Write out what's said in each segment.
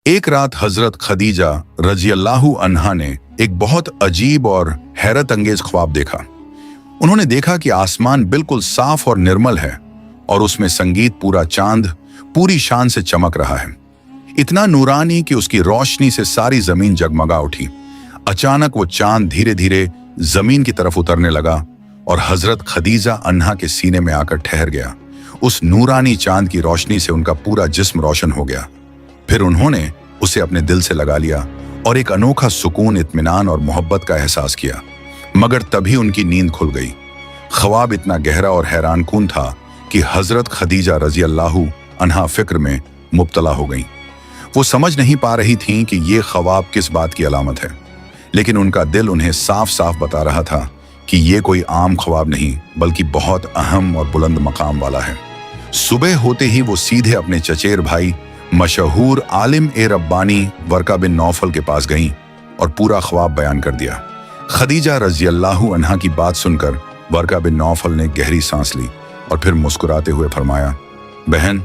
एक रात हजरत खदीजा रजी अल्लाहु अन्हा ने एक बहुत अजीब और हैरत अंगेज ख्वाब देखा। उन्होंने देखा कि आसमान बिल्कुल साफ और निर्मल है और उसमें संगीत पूरा चांद पूरी शान से चमक रहा है, इतना नूरानी कि उसकी रोशनी से सारी जमीन जगमगा उठी। अचानक वो चांद धीरे धीरे जमीन की तरफ उतरने लगा और हजरत खदीजा अन्हा के सीने में आकर ठहर गया। उस नूरानी चांद की रोशनी से उनका पूरा जिस्म रोशन हो गया। फिर उन्होंने उसे अपने दिल से लगा लिया और एक अनोखा सुकून, इत्मीनान और मोहब्बत का एहसास किया। मगर तभी उनकी नींद खुल गई। ख्वाब इतना गहरा और हैरानकुन था कि हजरत खदीजा रजी अल्लाहु अन्हा फिक्र में मुब्तला हो गईं। वो समझ नहीं पा रही थीं कि ये ख्वाब किस बात की अलामत है, लेकिन उनका दिल उन्हें साफ साफ बता रहा था कि ये कोई आम ख्वाब नहीं बल्कि बहुत अहम और बुलंद मकाम वाला है। सुबह होते ही वो सीधे अपने चचेर भाई मशहूर आलिम ए रब्बानी वर्का बिन नौफल के पास गईं और पूरा ख्वाब बयान कर दिया। खदीजा रजी अल्लाहु अन्हा की बात सुनकर वर्का बिन नौफल ने गहरी सांस ली और फिर मुस्कुराते हुए फरमाया, बहन,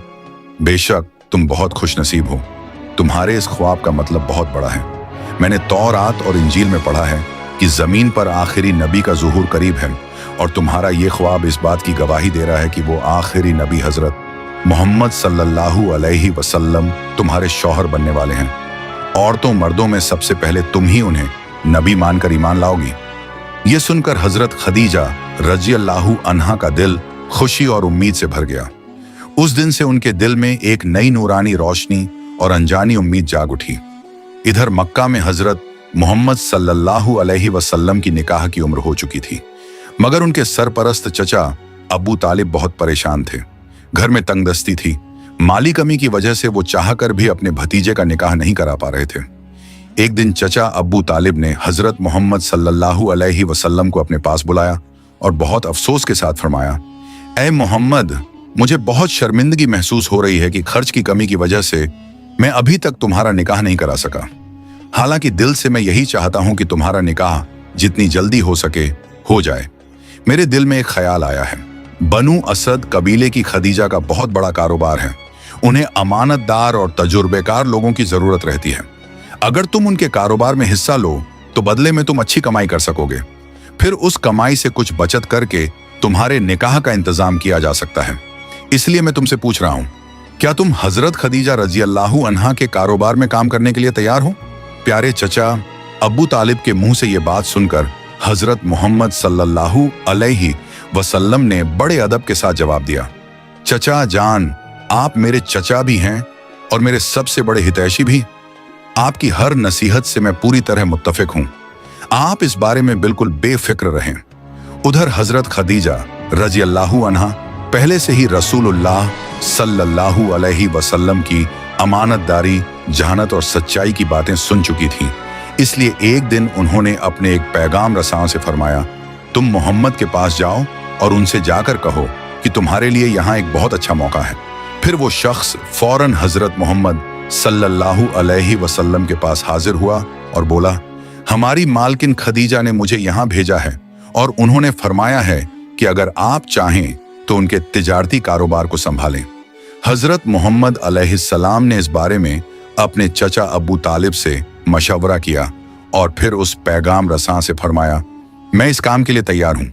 बेशक तुम बहुत खुशनसीब हो। तुम्हारे इस ख्वाब का मतलब बहुत बड़ा है। मैंने तौरात और इंजील में पढ़ा है कि जमीन पर आखिरी नबी का ज़ुहूर करीब है और तुम्हारा ये ख्वाब इस बात की गवाही दे रहा है कि वो आखिरी नबी हजरत मोहम्मद सल्लल्लाहु अलैहि वसल्लम तुम्हारे शौहर बनने वाले हैं। औरतों मर्दों में सबसे पहले तुम ही उन्हें नबी मानकर ईमान लाओगी। ये सुनकर हजरत खदीजा रजी अल्लाहु अन्हा का दिल खुशी और उम्मीद से भर गया। उस दिन से उनके दिल में एक नई नूरानी रोशनी और अनजानी उम्मीद जाग उठी। इधर मक्का में हजरत मोहम्मद सल्लल्लाहु अलैहि वसल्लम की निकाह की उम्र हो चुकी थी, मगर उनके सरपरस्त चचा अबू तालिब बहुत परेशान थे। घर में तंगदस्ती थी। माली कमी की वजह से वो चाहकर भी अपने भतीजे का निकाह नहीं करा पा रहे थे। एक दिन चचा अबू तालिब ने हजरत मोहम्मद सल्लल्लाहु अलैहि वसल्लम को अपने पास बुलाया और बहुत अफसोस के साथ फरमाया, ऐ मोहम्मद, मुझे बहुत शर्मिंदगी महसूस हो रही है कि खर्च की कमी की वजह से मैं अभी तक तुम्हारा निकाह नहीं करा सका। हालांकि दिल से मैं यही चाहता हूं कि तुम्हारा निकाह जितनी जल्दी हो सके हो जाए। मेरे दिल में एक ख्याल आया है। बनु असद कबीले की खदीजा का बहुत बड़ा कारोबार है। उन्हें अमानतदार और तजुर्बेकार लोगों की जरूरत रहती है। अगर तुम उनके कारोबार में हिस्सा लो तो बदले में तुम अच्छी कमाई कर सकोगे। फिर उस कमाई से कुछ बचत करके तुम्हारे निकाह का इंतजाम किया जा सकता है। इसलिए मैं तुमसे पूछ रहा हूं, क्या तुम हजरत खदीजा रजी अल्लाहु अन्हा के कारोबार में काम करने के लिए तैयार हो? प्यारे चचा अबू तालिब के मुंह से ये बात सुनकर हजरत मोहम्मद सल्लल्लाहु अलैहि वसल्लम ने बड़े अदब के साथ जवाब दिया, चचा जान, आप मेरे चचा भी हैं और मेरे सबसे बड़े हितैषी भी। आपकी हर नसीहत से मैं पूरी तरह मुत्तफिक हूं। आप इस बारे में बिल्कुल बेफिक्र रहें। उधर हजरत खदीजा रजी अल्लाहु अन्हा पहले से ही रसूलुल्लाह सल्लल्लाहु अलैहि वसल्लम की अमानतदारी, जहानत और सच्चाई की बातें सुन चुकी थीं। इसलिए एक दिन उन्होंने अपने एक पैगाम रसां से फरमाया, तुम मोहम्मद के पास जाओ और उनसे जाकर कहो कि तुम्हारे लिए यहाँ एक बहुत अच्छा मौका है। फिर वो शख्स फौरन हजरत मोहम्मद सल्लल्लाहु अलैहि वसल्लम के पास हाजिर हुआ और बोला, हमारी मालकिन खदीजा ने मुझे यहाँ भेजा है और उन्होंने फरमाया है कि अगर आप चाहें तो उनके तिजारती कारोबार को संभालें। हजरत मोहम्मद अलैहिस्सलाम ने इस बारे में अपने चचा अबू तालिब से मशवरा किया और फिर उस पैगाम रसां से फरमाया, मैं इस काम के लिए तैयार हूं।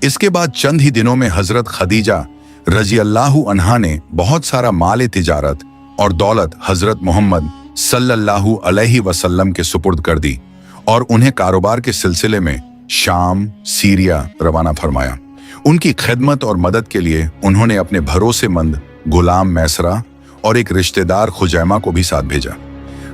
इसके बाद चंद ही दिनों में हजरत खदीजा रजी अल्लाहु अन्हा ने बहुत सारा माल तिजारत और दौलत हजरत मोहम्मद सल्लल्लाहु अलैहि वसल्लम के सुपुर्द कर दी और उन्हें कारोबार के सिलसिले में शाम, सीरिया रवाना फरमाया। उनकी खिदमत और मदद के लिए उन्होंने अपने भरोसेमंद गुलाम मैसरा और एक रिश्तेदार खुजैमा को भी साथ भेजा।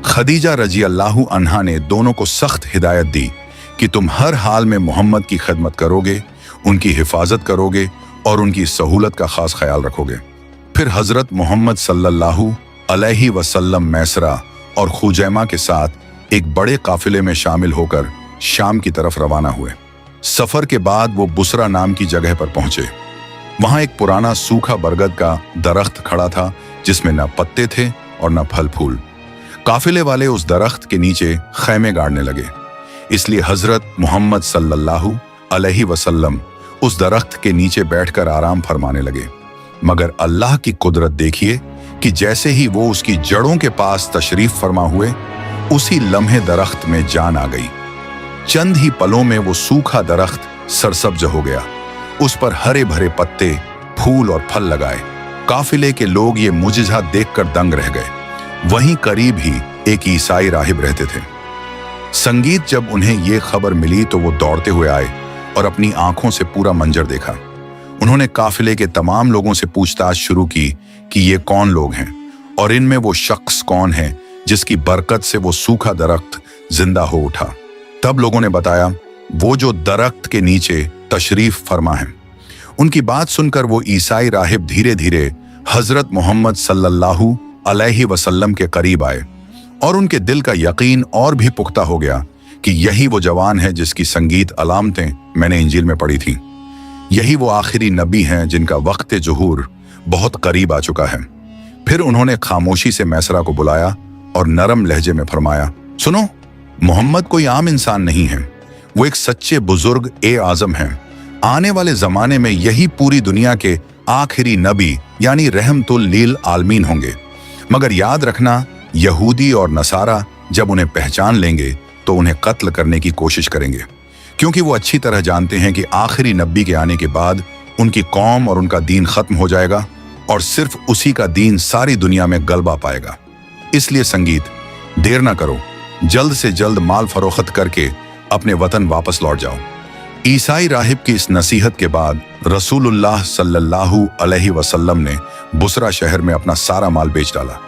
खदीजा रजी अल्लाहु अन्हा ने दोनों को सख्त हिदायत दी कि तुम हर हाल में मोहम्मद की खिदमत करोगे, उनकी हिफाजत करोगे और उनकी सहूलत का खास ख्याल रखोगे। फिर हजरत मोहम्मद सल्लल्लाहु अलैहि वसल्लम मैसरा और खुजैमा के साथ एक बड़े काफिले में शामिल होकर शाम की तरफ रवाना हुए। सफर के बाद वो बुसरा नाम की जगह पर पहुंचे। वहां एक पुराना सूखा बरगद का दरख्त खड़ा था जिसमें न पत्ते थे और न फल फूल। काफिले वाले उस दरख्त के नीचे खैमे गाड़ने लगे। इसलिए हजरत मोहम्मद सल्लल्लाहु अलैहि वसल्लम उस दरख्त के नीचे बैठकर आराम फरमाने लगे। मगर अल्लाह की कुदरत देखिए कि जैसे ही वो उसकी जड़ों के पास तशरीफ फरमा हुए, उसी लम्हे दरख्त में जान आ गई। चंद ही पलों में वो सूखा दरख्त सरसब्ज हो गया। उस पर हरे भरे पत्ते, फूल और फल लगाए। काफिले के लोग ये मुजिजा देखकर दंग रह गए। वहीं करीब ही एक ईसाई राहिब रहते थे। संगीत जब उन्हें ये खबर मिली तो वो दौड़ते हुए आए और अपनी आंखों से पूरा मंजर देखा। उन्होंने काफिले के तमाम लोगों से पूछताछ शुरू की कि ये कौन लोग हैं और इनमें वो शख्स कौन है जिसकी बरकत से वो सूखा दरख्त जिंदा हो उठा। तब लोगों ने बताया, वो जो दरख्त के नीचे तशरीफ फरमा है। उनकी बात सुनकर वो ईसाई राहिब धीरे धीरे हजरत मोहम्मद सल्लल्लाहु अलैहि वसल्लम के करीब आए और उनके दिल का यकीन और भी पुख्ता हो गया कि यही वो जवान है जिसकी संगीत अलामतें मैंने इंजील में पढ़ी थी। यही वो आखिरी नबी हैं जिनका वक्त ज़ुहूर बहुत करीब आ चुका है। फिर उन्होंने खामोशी से मैसरा को बुलाया और नरम लहजे में फरमाया, सुनो, मोहम्मद कोई आम इंसान नहीं है। वो एक सच्चे बुजुर्ग ए आजम हैं। आने वाले जमाने में यही पूरी दुनिया के आखिरी नबी यानी रहमतुल लिल आलमीन होंगे। मगर याद रखना, यहूदी और नसारा जब उन्हें पहचान लेंगे तो उन्हें कत्ल करने की कोशिश करेंगे, क्योंकि वो अच्छी तरह जानते हैं कि आखिरी नबी के आने के बाद उनकी कौम और उनका दीन खत्म हो जाएगा और सिर्फ उसी का दीन सारी दुनिया में गलबा पाएगा। इसलिए संगीत, देर ना करो, जल्द से जल्द माल फरोख्त करके अपने वतन वापस लौट जाओ। ईसाई राहिब की इस नसीहत के बाद रसूलुल्लाह सल्लल्लाहु अलैहि वसल्लम ने बुसरा शहर में अपना सारा माल बेच डाला।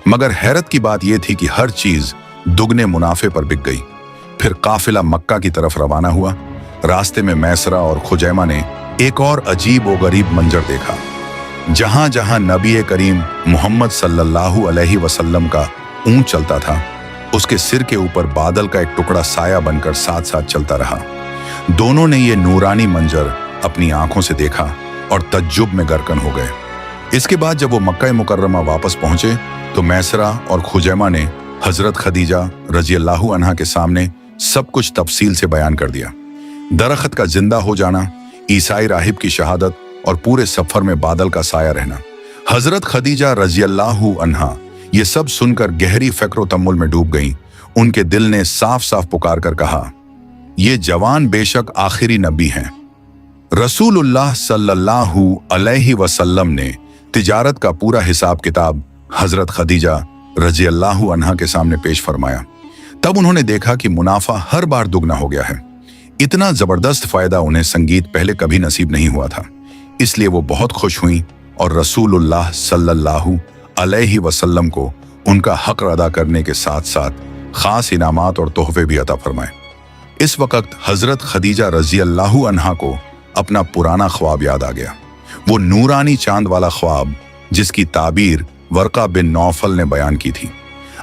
मगर हैरत की बात यह थी कि हर चीज दुगने मुनाफे पर बिक गई। फिर काफिला मक्का की तरफ रवाना हुआ। रास्ते में मैसरा और खुजैमा ने एक और अजीब व गरीब मंजर देखा। जहां जहां नबी करीम मोहम्मद सल्लल्लाहु अलैहि वसल्लम का ऊंट चलता था, उसके सिर के ऊपर बादल का एक टुकड़ा साया बनकर साथ साथ चलता रहा। दोनों ने ये नूरानी मंजर अपनी आंखों से देखा और तज्जुब में गरकन हो गए। इसके बाद जब वो मक्का मुकर्रमा वापस पहुंचे तो मैसरा और खुजैमा ने हजरत खदीजा रजी अल्लाहु अन्हा के सामने सब कुछ तफसील से बयान कर दिया। दरख्त का जिंदा हो जाना, ईसाई राहिब की शहादत और पूरे सफर में बादल का साया रहना। हजरत खदीजा रजी अल्लाहु अन्हा ये सब सुनकर गहरी फिक्र तम्मुल में डूब गईं। उनके दिल ने साफ साफ पुकार कर कहा, ये जवान बेशक आखिरी नबी हैं। रसूलुल्लाह सल्लल्लाहु अलैहि वसल्लम ने तिजारत का पूरा हिसाब किताब हजरत खदीजा रजी अल्लाहु अन्हा के सामने पेश फरमाया। तब उन्होंने देखा कि मुनाफा हर बार दुगना हो गया है। इतना जबरदस्त फायदा उन्हें संगीत पहले कभी नसीब नहीं हुआ था। इसलिए वो बहुत खुश हुई और रसूलुल्लाह सल्लल्लाहु अलैहि वसल्लम को उनका हक अदा करने के साथ साथ खास इनामात और तोहफे भी अता फरमाए। इस वक्त हजरत खदीजा रजी अल्लाहु अन्हा को अपना पुराना ख्वाब याद आ गया। वो नूरानी चांद वाला ख्वाब जिसकी ताबीर वर्का बिन नौफल ने बयान की थी।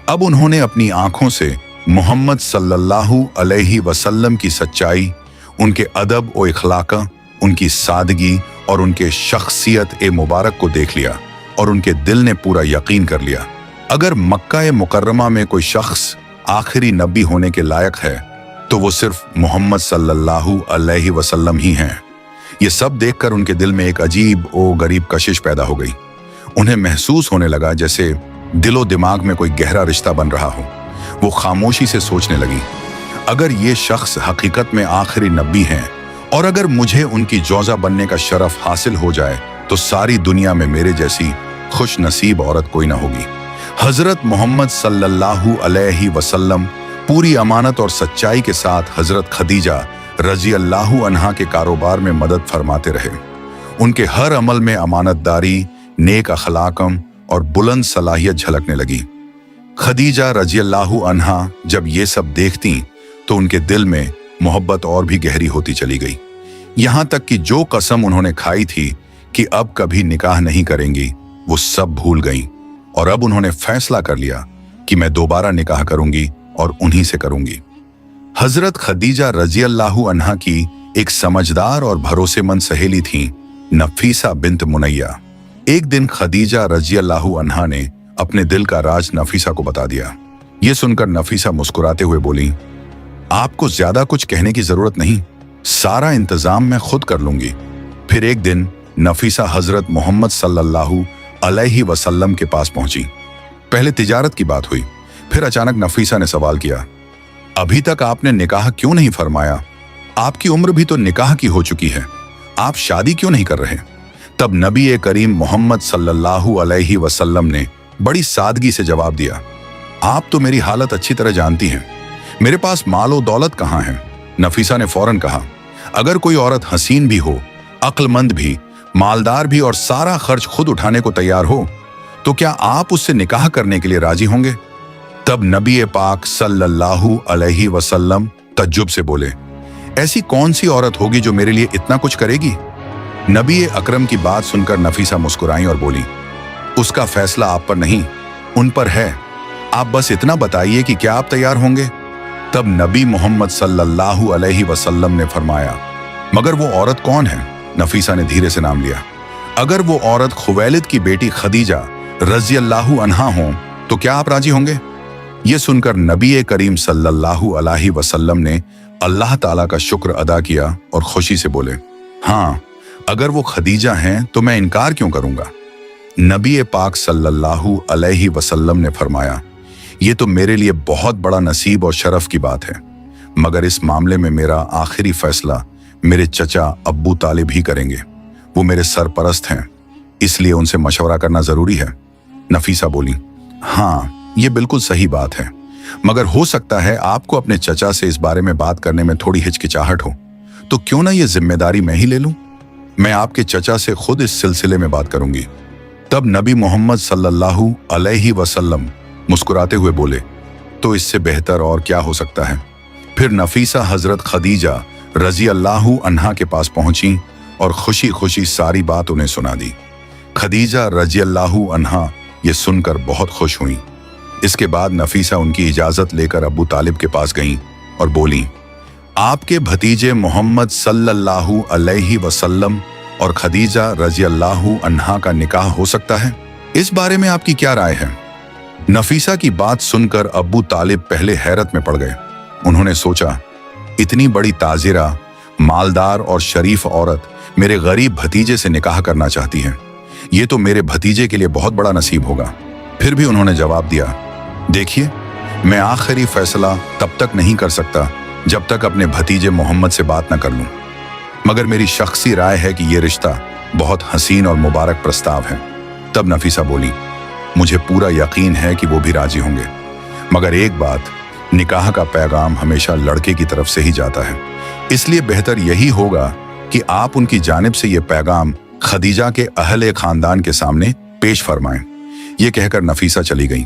अब उन्होंने अपनी आंखों से मोहम्मद सल्लल्लाहु अलैहि वसल्लम की सच्चाई, उनके अदब व इखलाका, उनकी सादगी और उनके शख्सियत ए मुबारक को देख लिया और उनके दिल ने पूरा यकीन कर लिया, अगर मक्का मुकर्रमा में कोई शख्स आखिरी नबी होने के लायक है तो वो सिर्फ मोहम्मद सल्लल्लाहु अलैहि वसल्लम ही हैं। ये सब देखकर उनके दिल में एक अजीब ओ गरीब कशिश पैदा हो गई। उन्हें महसूस होने लगा जैसे दिलो दिमाग में कोई गहरा रिश्ता बन रहा हो। वो खामोशी से सोचने लगी, अगर ये शख्स हकीकत में आखिरी नबी हैं और अगर मुझे उनकी जौजा बनने का शरफ हासिल हो जाए तो सारी दुनिया में मेरे जैसी खुश नसीब औरत कोई ना होगी। हजरत मोहम्मद सल्लल्लाहु अलैहि वसल्लम पूरी अमानत और सच्चाई के साथ हजरत खदीजा रजी अल्लाहु अन्हा के कारोबार में मदद फरमाते रहे। उनके हर अमल में अमानतदारी, नेक अखलाकम और बुलंद सलाहियत झलकने लगी। खदीजा रजी अल्लाहु अन्हा जब ये सब देखती तो उनके दिल में मोहब्बत और भी गहरी होती चली गई। यहाँ तक कि जो कसम उन्होंने खाई थी कि अब कभी निकाह नहीं करेंगी, वो सब भूल गईं और अब उन्होंने फैसला कर लिया कि मैं दोबारा निकाह करूंगी और उन्हीं से करूंगी। हजरत खदीजा रजी अल्लाहु अन्हा की एक समझदार और भरोसेमंद सहेली थी नफीसा बिन्त मुनैया। एक दिन खदीजा रजी अल्लाहु अन्हा ने अपने दिल का राज नफीसा को बता दिया। ये सुनकर नफीसा मुस्कुराते हुए बोली, आपको ज्यादा कुछ कहने की जरूरत नहीं, सारा इंतजाम मैं खुद कर लूंगी। फिर एक दिन नफीसा हजरत मोहम्मद सल्लल्लाहु अलैहि वसल्लम के पास पहुंची। पहले तिजारत की बात हुई, फिर अचानक नफीसा ने सवाल किया, अभी तक आपने निकाह क्यों नहीं फरमाया? आपकी उम्र भी तो निकाह की हो चुकी है, आप शादी क्यों नहीं कर रहे? तब नबी करीम मोहम्मद सल्लल्लाहु अलैहि वसल्लम ने बड़ी सादगी से जवाब दिया, आप तो मेरी हालत अच्छी तरह जानती हैं, मेरे पास मालो दौलत कहाँ है? नफीसा ने फौरन कहा, अगर कोई औरत हसीन भी हो, अक्लमंद भी, मालदार भी और सारा खर्च खुद उठाने को तैयार हो, तो क्या आप उससे निकाह करने के लिए राजी होंगे? तब नबी पाक सल्लल्लाहु अलैहि वसल्लम तज्जुब से बोले, ऐसी कौन सी औरत होगी जो मेरे लिए इतना कुछ करेगी? नबी अकरम की बात सुनकर नफीसा मुस्कुराई और बोली, उसका फैसला आप पर नहीं, उन पर है, आप बस इतना बताइए कि क्या आप तैयार होंगे? तब नबी मोहम्मद सल्लल्लाहु अलैहि वसल्लम ने फरमाया, मगर वो औरत कौन है? नफीसा ने धीरे से नाम लिया। अगर वो औरत खुवैलिद की बेटी खदीजा रज़ियल्लाहु अन्हा हो तो क्या आप राजी होंगे? ये सुनकर नबी करीम सल्लल्लाहु अलैहि वसल्लम ने अल्लाह ताला का शुक्र अदा किया और खुशी से बोले, हाँ, अगर वो खदीजा हैं तो मैं इनकार क्यों करूंगा? नबी पाक सल्लल्लाहु अलैहि वसल्लम ने फरमाया, ये तो मेरे लिए बहुत बड़ा नसीब और शरफ की बात है, मगर इस मामले में मेरा आखिरी फैसला मेरे चचा अब्बू तालिब ही करेंगे, वो मेरे सरपरस्त हैं, इसलिए उनसे मशवरा करना जरूरी है। नफीसा बोली, हाँ, ये बिल्कुल सही बात है, मगर हो सकता है आपको अपने चचा से इस बारे में बात करने में थोड़ी हिचकिचाहट हो, तो क्यों ना ये जिम्मेदारी मैं ही ले लूं? मैं आपके चचा से खुद इस सिलसिले में बात करूंगी। तब नबी मोहम्मद सल्लल्लाहु अलैहि वसल्लम मुस्कुराते हुए बोले, तो इससे बेहतर और क्या हो सकता है? फिर नफीसा हजरत खदीजा रज़ियल्लाहु अन्हा के पास पहुंची और खुशी खुशी सारी बात उन्हें सुना दी। खदीजा रज़ियल्लाहु अन्हा ये सुनकर बहुत खुश हुई। इसके बाद नफीसा उनकी इजाजत लेकर अब्बू तालिब के पास गईं और बोली, आपके भतीजे मोहम्मद सल्लल्लाहु अलैहि वसल्लम और खदीजा रज़ियल्लाहु अन्हा का निकाह हो सकता है, इस बारे में आपकी क्या राय है? नफीसा की बात सुनकर अब्बू तालिब पहले हैरत में पड़ गए। उन्होंने सोचा, इतनी बड़ी ताजिरा, मालदार और शरीफ औरत मेरे गरीब भतीजे से निकाह करना चाहती है, ये तो मेरे भतीजे के लिए बहुत बड़ा नसीब होगा। फिर भी उन्होंने जवाब दिया, देखिए, मैं आखिरी फैसला तब तक नहीं कर सकता जब तक अपने भतीजे मोहम्मद से बात न कर लूं, मगर मेरी शख्सी राय है कि यह रिश्ता बहुत हसीन और मुबारक प्रस्ताव है। तब नफीसा बोली, मुझे पूरा यकीन है कि वो भी राजी होंगे, मगर एक बात, निकाह का पैगाम हमेशा लड़के की तरफ से ही जाता है, इसलिए बेहतर यही होगा कि आप उनकी जानिब से ये पैगाम खदीजा के अहले खानदान के सामने पेश फरमाएं। ये कहकर नफीसा चली गई।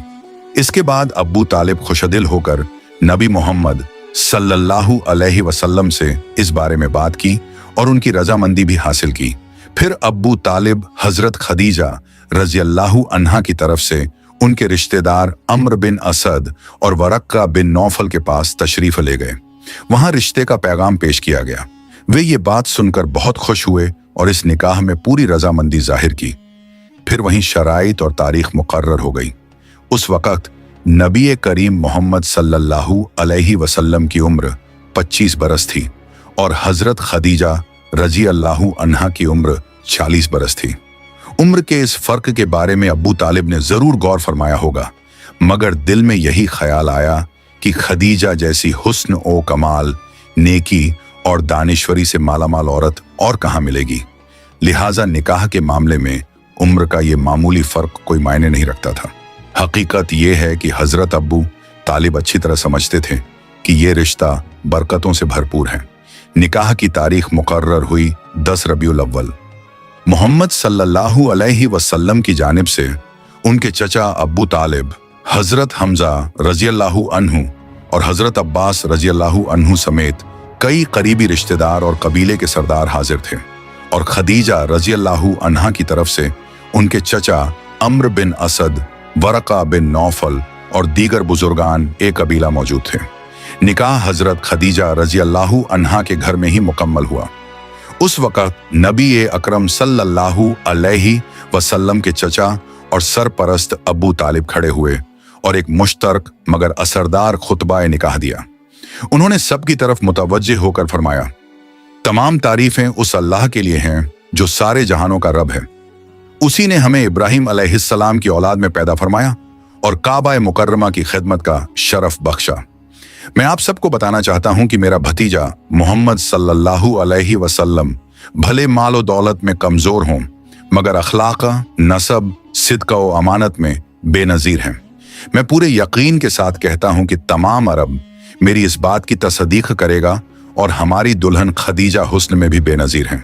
इसके बाद अब्बू तालिब खुशदिल होकर नबी मोहम्मद सल्लल्लाहु अलैहि वसल्लम से इस बारे में बात की और उनकी रजामंदी भी हासिल की। फिर अब्बू तालिब हजरत खदीजा रज़ियल्लाहु अन्हा की तरफ से उनके रिश्तेदार अम्र बिन असद और वरक्का बिन नौफल के पास तशरीफ ले गए। वहां रिश्ते का पैगाम पेश किया गया। वे ये बात सुनकर बहुत खुश हुए और इस निकाह में पूरी रजामंदी जाहिर की। फिर वहीं शराइत और तारीख मुकर्रर हो गई। उस वक़्त नबी करीम मोहम्मद सल्लल्लाहु अलैहि वसल्लम की उम्र 25 बरस थी और हजरत खदीजा रज़ियल्लाहु अन्हा की उम्र 40 बरस थी। उम्र के इस फर्क के बारे में अब्बू तालिब ने जरूर गौर फरमाया होगा, मगर दिल में यही ख्याल आया कि खदीजा जैसी हुस्न ओ कमाल, नेकी और दानिश्वरी से मालामाल औरत और कहाँ मिलेगी। लिहाजा निकाह के मामले में उम्र का ये मामूली फर्क कोई मायने नहीं रखता था। हकीकत ये है कि हजरत अब्बू तालिब अच्छी तरह समझते थे कि ये रिश्ता बरकतों से भरपूर है। निकाह की तारीख मुकर्रर हुई 10 रबीउल अव्वल। मोहम्मद सल्लल्लाहु अलैहि वसल्लम की जानिब से उनके चचा अब्बू तालिब, हजरत हमजा रज़ियल्लाहु अन्हु और हजरत अब्बास रज़ियल्लाहु अन्हु समेत कई करीबी रिश्तेदार और कबीले के सरदार हाजिर थे और खदीजा रज़ियल्लाहु अन्हा की तरफ से उनके चचा अम्र बिन असद, वरका बिन नौफल और दीगर बुजुर्गान एक कबीला मौजूद थे। निकाह हजरत खदीजा रज़ियल्लाहु अन्हा के घर में ही मुकम्मल हुआ। उस वक़्त नबी अकरम सल्लल्लाहु अलैहि वसल्लम के चचा और सरपरस्त अब्बू तालिब खड़े हुए और एक मुश्तरक मगर असरदार खुतबा निकाह दिया। उन्होंने सबकी तरफ मुतवज्जे होकर फरमाया, तमाम तारीफें उस अल्लाह के लिए हैं जो सारे जहानों का रब है। उसी ने हमें इब्राहिम अलैहिस्सलाम की औलाद में पैदा फरमाया और काबा मुकर्रमा की खिदमत का शरफ बख्शा। मैं आप सबको बताना चाहता हूं कि मेरा भतीजा मोहम्मद सल्लल्लाहु अलैहि वसल्लम भले मालो दौलत में कमजोर हों, मगर अखलाक, नसब, सिद्क व अमानत में बेनजीर हैं। मैं पूरे यकीन के साथ कहता हूं कि तमाम अरब मेरी इस बात की तस्दीक करेगा और हमारी दुल्हन खदीजा हुस्न में भी बेनजीर हैं,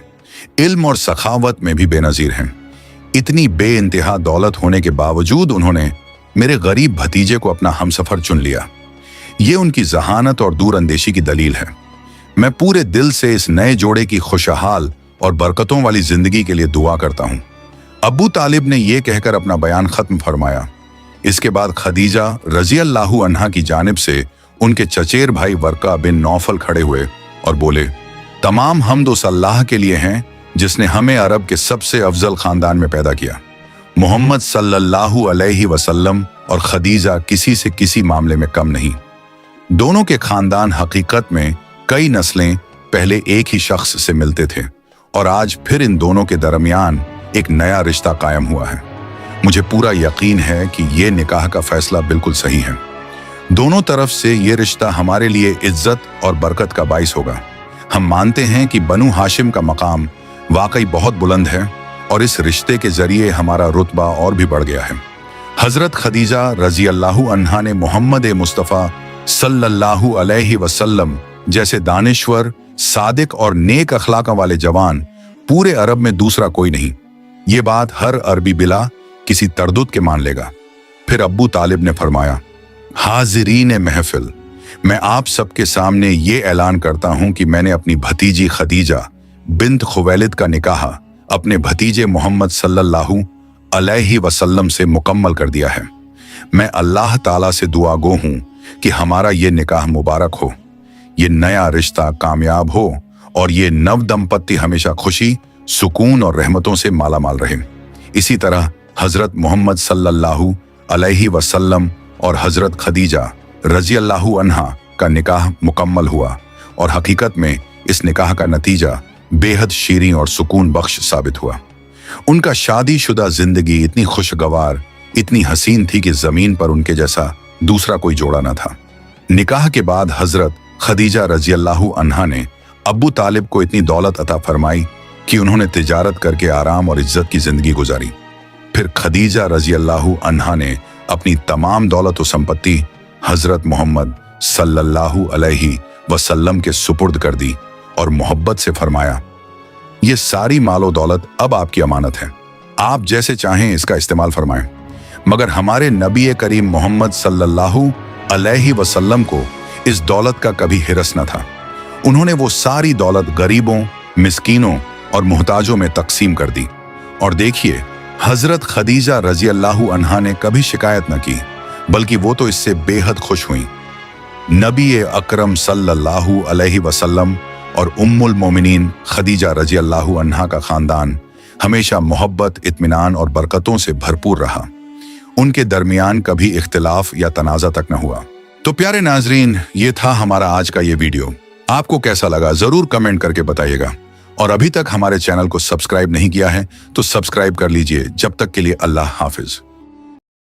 इल्म और सखावत में भी बेनजीर हैं। इतनी बेइंतहा दौलत होने के बावजूद उन्होंने मेरे गरीब भतीजे को अपना हमसफर चुन लिया। ये उनकी जहानत और दूरअंदेशी की दलील है। मैं पूरे दिल से इस नए जोड़े की खुशहाल और बरकतों वाली जिंदगी के लिए दुआ करता हूं। अबू तालिब ने यह कहकर अपना बयान खत्म फरमाया। इसके बाद खदीजा रजी अल्लाहु अन्हा की जानिब से उनके चचेर भाई वर्का बिन नौफल खड़े हुए और बोले, तमाम हम्द उस अल्लाह के लिए हैं जिसने हमें अरब के सबसे अफजल खानदान में पैदा किया। मोहम्मद सल्लल्लाहु अलैहि वसल्लम और खदीजा किसी से किसी मामले में कम नहीं। दोनों के खानदान हकीकत में कई नस्लें पहले एक ही शख्स से मिलते थे और आज फिर इन दोनों के दरमियान एक नया रिश्ता कायम हुआ है। मुझे पूरा यकीन है कि ये निकाह का फैसला बिल्कुल सही है। दोनों तरफ से ये रिश्ता हमारे लिए इज्जत और बरकत का बाइस होगा। हम मानते हैं कि बनु हाशिम का मकाम वाकई बहुत बुलंद है और इस रिश्ते के जरिए हमारा रुतबा और भी बढ़ गया है। हजरत खदीजा रजी अल्लाहु अन्हा ने मोहम्मद मुस्तफ़ा सल्लल्लाहु अलैहि वसल्लम जैसे दानिश्वर, सादिक और नेक अखलाक वाले जवान पूरे अरब में दूसरा कोई नहीं। ये बात हर अरबी बिला किसी तरदुद के मान लेगा। फिर अब्बू तालिब ने फरमाया, हाजिरीन महफिल, मैं आप सबके सामने ये ऐलान करता हूं कि मैंने अपनी भतीजी खदीजा बिन्त खुवैलिद का निकाह अपने भतीजे मोहम्मद सल्लल्लाहु अलैहि वसल्लम से मुकम्मल कर दिया है। मैं अल्लाह ताला से दुआ गो हूं कि हमारा ये निकाह मुबारक हो, ये नया रिश्ता कामयाब हो और ये नव दंपत्ति हमेशा खुशी, सुकून और रहमतों से माला माल रहे। इसी तरह हजरत मोहम्मद सल्लल्लाहु अलैहि वसल्लम और हजरत खदीजा रजी अल्लाहु अन्हा का निकाह मुकम्मल हुआ और हकीकत में इस निकाह का नतीजा बेहद शीरीं और सुकून बख्श साबित हुआ। उनका शादीशुदा जिंदगी इतनी खुशगवार, इतनी हसीन थी कि जमीन पर उनके जैसा दूसरा कोई जोड़ा न था। निकाह के बाद हजरत खदीजा रजी अल्लाहु अन्हा ने अब्बू तालिब को इतनी दौलत अता फरमाई कि उन्होंने तिजारत करके आराम और इज्जत की जिंदगी गुजारी। फिर खदीजा रजी अल्लाहु अन्हा ने अपनी तमाम दौलत और संपत्ति हजरत मोहम्मद सल्लल्लाहु अलैहि वसल्लम के सुपुर्द कर दी और मोहब्बत से फरमाया, ये सारी मालो दौलत अब आपकी अमानत है, आप जैसे चाहें इसका इस्तेमाल फरमाएं। मगर हमारे नबी करीम मोहम्मद सल्लल्लाहु अलैहि वसल्लम को इस दौलत का कभी हिरस न था। उन्होंने वो सारी दौलत गरीबों, मिस्कीनों और मुहताजों में तकसीम कर दी। और देखिए, हजरत खदीजा रजी अल्लाहु अन्हा ने कभी शिकायत न की, बल्कि वो तो इससे बेहद खुश हुई। नबी अकरम सल्लल्लाहु अलैहि वसल्लम और उम्मुल मोमिनीन खदीजा रजी अल्लाहु अन्हा का खानदान हमेशा मोहब्बत, इत्मीनान और बरकतों से भरपूर रहा। उनके दरमियान कभी इख्तिलाफ या तनाज़ा तक न हुआ। तो प्यारे नाजरीन, ये था हमारा आज का ये वीडियो। आपको कैसा लगा जरूर कमेंट करके बताइएगा। और अभी तक हमारे चैनल को सब्सक्राइब नहीं किया है तो सब्सक्राइब कर लीजिए। जब तक के लिए अल्लाह हाफिज।